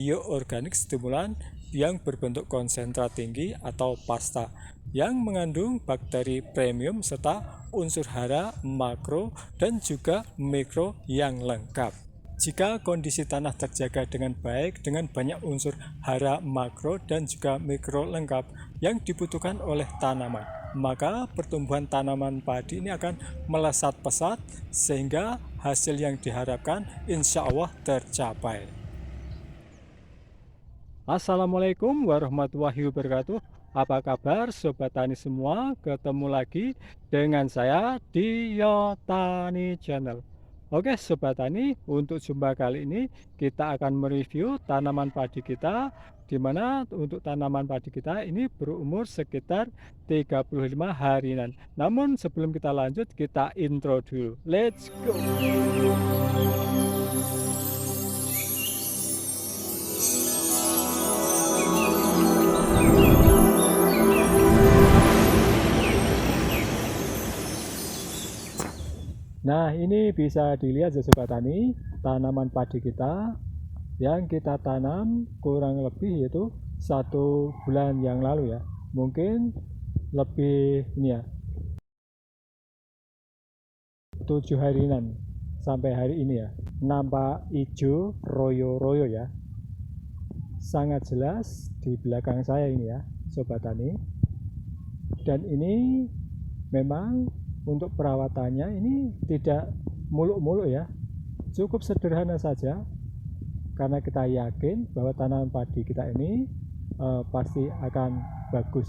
bioorganik stimulan yang berbentuk konsentrat tinggi atau pasta yang mengandung bakteri premium serta unsur hara, makro, dan juga mikro yang lengkap. Jika kondisi tanah terjaga dengan baik dengan banyak unsur hara, makro, dan juga mikro lengkap yang dibutuhkan oleh tanaman, maka pertumbuhan tanaman padi ini akan melesat pesat sehingga hasil yang diharapkan insya Allah tercapai. Assalamualaikum warahmatullahi wabarakatuh. Apa kabar Sobat Tani semua? Ketemu lagi dengan saya di Yo Tani Channel. Oke Sobat Tani, untuk jumpa kali ini kita akan mereview tanaman padi kita, di mana untuk tanaman padi kita ini berumur sekitar 35 harian. Namun sebelum kita lanjut, kita intro dulu. Let's go! Nah, ini bisa dilihat ya Sobat Tani, tanaman padi kita yang kita tanam kurang lebih yaitu 1 bulan yang lalu ya. Mungkin lebih ini ya, 7 harian sampai hari ini ya. Nampak hijau royo-royo ya. Sangat jelas di belakang saya ini ya, Sobat Tani. Dan ini memang untuk perawatannya ini tidak muluk-muluk ya, cukup sederhana saja, karena kita yakin bahwa tanaman padi kita ini pasti akan bagus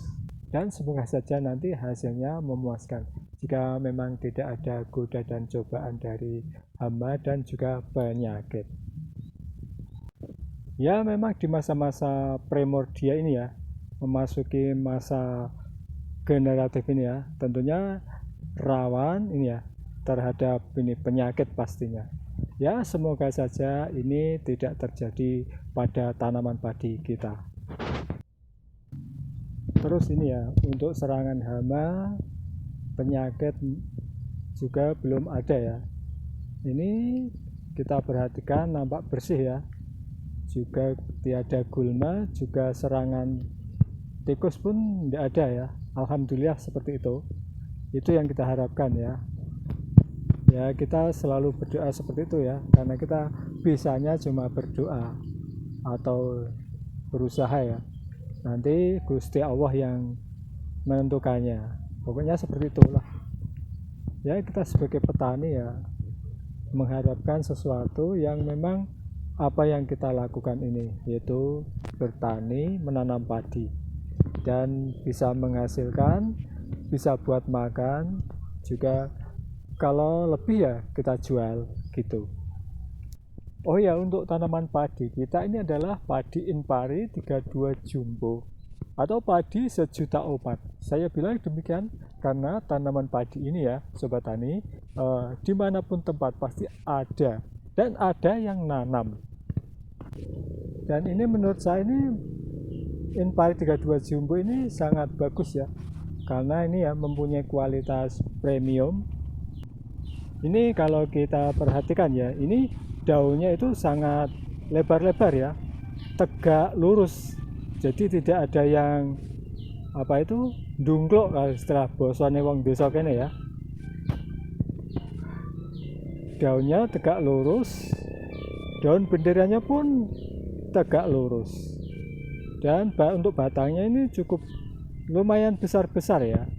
dan semoga saja nanti hasilnya memuaskan jika memang tidak ada goda dan cobaan dari hama dan juga penyakit. Ya memang di masa-masa primordia ini ya, memasuki masa generatif ini ya, tentunya rawan ini ya terhadap ini penyakit pastinya. Ya semoga saja ini tidak terjadi pada tanaman padi kita. Terus ini ya untuk serangan hama, penyakit juga belum ada ya. Ini kita perhatikan nampak bersih ya. Juga tiada gulma, juga serangan tikus pun tidak ada ya. Alhamdulillah seperti itu. Itu yang kita harapkan ya. Ya kita selalu berdoa seperti itu ya, karena kita bisanya cuma berdoa atau berusaha ya. Nanti Gusti Allah yang menentukannya. Pokoknya seperti itulah. Ya kita sebagai petani ya mengharapkan sesuatu yang memang apa yang kita lakukan ini, yaitu bertani, menanam padi dan bisa menghasilkan, bisa buat makan, juga kalau lebih ya kita jual gitu. Oh ya, untuk tanaman padi kita ini adalah padi Inpari 32 Jumbo atau padi sejuta obat. Saya bilang demikian karena tanaman padi ini ya Sobat Tani, dimanapun tempat pasti ada dan ada yang nanam. Dan ini menurut saya ini Inpari 32 Jumbo ini sangat bagus ya, karena ini ya mempunyai kualitas premium. Ini kalau kita perhatikan ya, ini daunnya itu sangat lebar-lebar ya, tegak lurus, jadi tidak ada yang apa itu dungklok kalau istilah bosone wong desa kene ya. Daunnya tegak lurus, daun benderanya pun tegak lurus, dan untuk batangnya ini cukup lumayan besar-besar ya.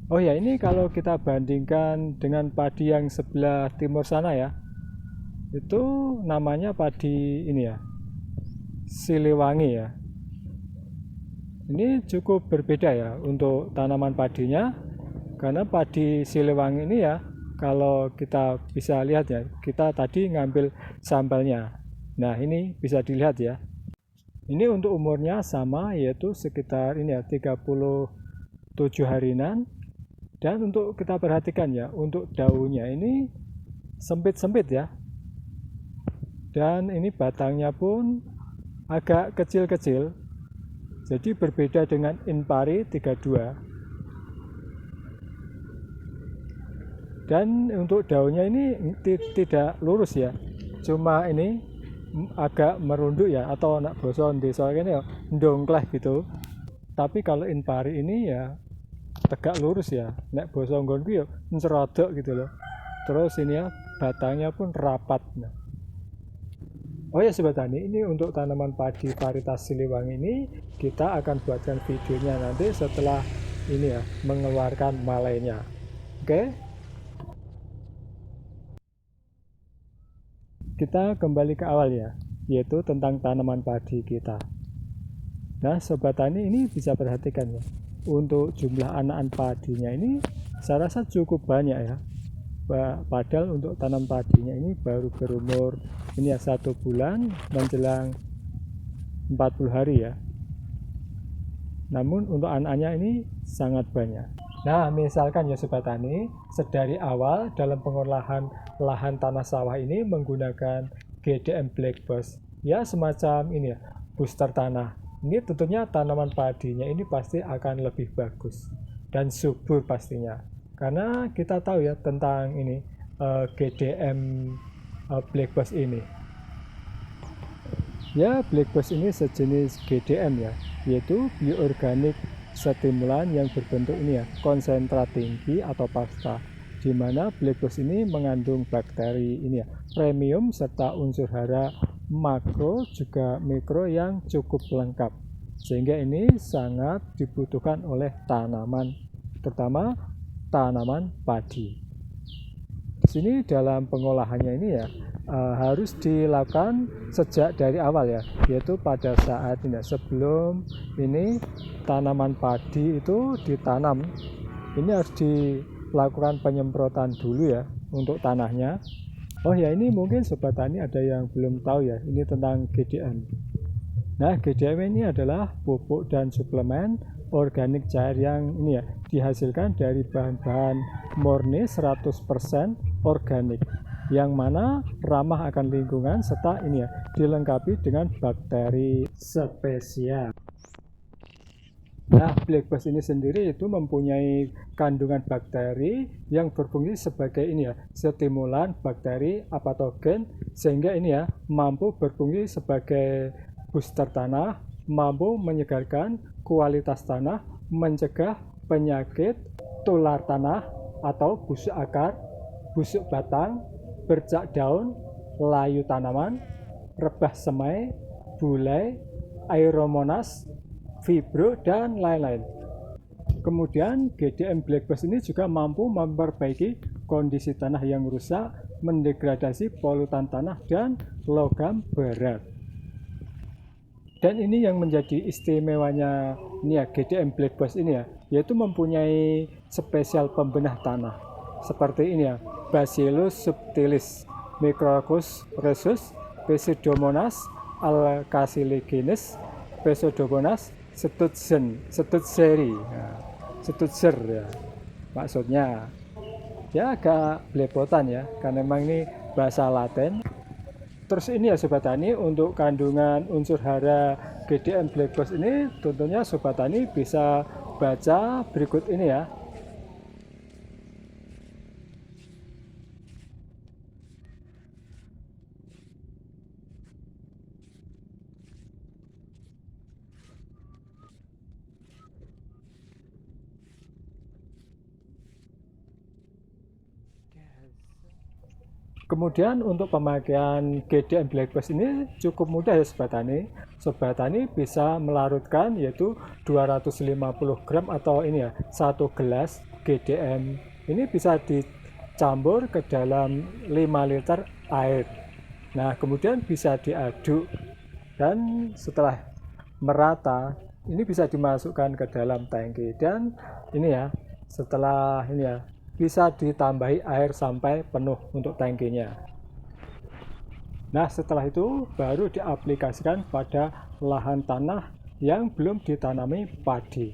Oh ya, ini kalau kita bandingkan dengan padi yang sebelah timur sana ya, itu namanya padi ini ya, Siliwangi ya. Ini cukup berbeda ya untuk tanaman padinya, karena padi Siliwangi ini ya, kalau kita bisa lihat ya, kita tadi ngambil sampelnya. Nah ini bisa dilihat ya, ini untuk umurnya sama, yaitu sekitar ini ya 37 harian. Dan untuk kita perhatikan ya, untuk daunnya ini sempit-sempit ya, dan ini batangnya pun agak kecil-kecil, jadi berbeda dengan Inpari 32. Dan untuk daunnya ini tidak lurus ya, cuma ini agak merunduk ya, atau anak boson desa ini ya ndongkleh gitu. Tapi kalau Inpari ini ya tegak lurus ya, nek boso nggonku ya ncerodok gitu loh. Terus ini ya batangnya pun rapat. Nah, oh ya Sobat Tani, ini untuk tanaman padi varietas Siliwangi ini kita akan buatkan videonya nanti setelah ini ya mengeluarkan malainya. Oke, kita kembali ke awal ya, yaitu tentang tanaman padi kita. Nah Sobat Tani ini bisa perhatikan ya, untuk jumlah anakan padinya ini saya rasa cukup banyak ya. Padahal untuk tanam padinya ini baru berumur ini ya 1 bulan menjelang 40 hari ya. Namun untuk anakannya ini sangat banyak. Nah misalkan ya Sobat Tani, sedari awal dalam pengolahan lahan tanah sawah ini menggunakan GDM Black Boss ya, semacam ini ya booster tanah. Ini tentunya tanaman padinya ini pasti akan lebih bagus dan subur pastinya, karena kita tahu ya tentang ini GDM Black Boss ini ya. Black Boss ini sejenis GDM ya, yaitu bioorganik stimulan yang berbentuk ini ya konsentrat tinggi atau pasta, di mana Black Boss ini mengandung bakteri ini ya premium serta unsur hara makro juga mikro yang cukup lengkap, sehingga ini sangat dibutuhkan oleh tanaman, terutama tanaman padi. Di sini dalam pengolahannya ini ya harus dilakukan sejak dari awal ya, yaitu pada saat ini sebelum ini tanaman padi itu ditanam, ini harus dilakukan penyemprotan dulu ya untuk tanahnya. Oh ya, ini mungkin Sobat Tani ada yang belum tahu ya, ini tentang GDM. Nah, GDM ini adalah pupuk dan suplemen organik cair yang ini ya dihasilkan dari bahan-bahan murni 100% organik, yang mana ramah akan lingkungan serta ini ya dilengkapi dengan bakteri spesial. Nah, Black Boss ini sendiri itu mempunyai kandungan bakteri yang berfungsi sebagai ini ya stimulan bakteri apatogen, sehingga ini ya mampu berfungsi sebagai booster tanah, mampu menyegarkan kualitas tanah, mencegah penyakit tular tanah atau busuk akar, busuk batang, bercak daun, layu tanaman, rebah semai, bulai, aeromonas, fibro, dan lain-lain. Kemudian GDM Black Boss ini juga mampu memperbaiki kondisi tanah yang rusak, mendegradasi polutan tanah dan logam berat. Dan ini yang menjadi istimewanya ini ya GDM Black Boss ini ya, yaitu mempunyai spesial pembenah tanah seperti ini ya, Bacillus subtilis, Micrococcus rhesus, Pseudomonas alkaligenes, Pseudomonas Stutzeri, Stutzer ya maksudnya. Ya agak belepotan ya, karena memang ini bahasa Latin. Terus ini ya Sobat Tani, untuk kandungan unsur hara GDM Black Boss ini tentunya Sobat Tani bisa baca berikut ini ya. Kemudian untuk pemakaian GDM Black Boss ini cukup mudah ya Sobat Tani. Sobat Tani bisa melarutkan yaitu 250 gram atau ini ya 1 gelas GDM. Ini bisa dicampur ke dalam 5 liter air. Nah kemudian bisa diaduk, dan setelah merata ini bisa dimasukkan ke dalam tangki, dan ini ya setelah ini ya bisa ditambahi air sampai penuh untuk tangkinya. Nah setelah itu baru diaplikasikan pada lahan tanah yang belum ditanami padi.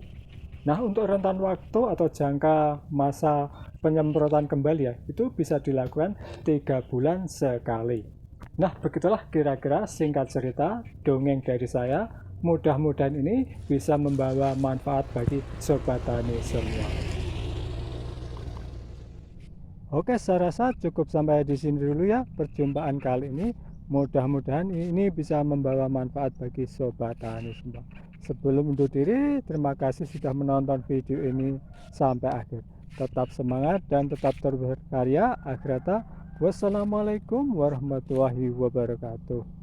Nah untuk rentan waktu atau jangka masa penyemprotan kembali ya, itu bisa dilakukan 3 bulan sekali. Nah begitulah kira-kira singkat cerita dongeng dari saya. Mudah-mudahan ini bisa membawa manfaat bagi Sobat Tani semua. Oke, saya rasa cukup sampai di sini dulu ya perjumpaan kali ini. Mudah-mudahan ini bisa membawa manfaat bagi sobat tani semua. Sebelum undur diri, terima kasih sudah menonton video ini sampai akhir. Tetap semangat dan tetap terus berkarya. Akhir kata, wassalamualaikum warahmatullahi wabarakatuh.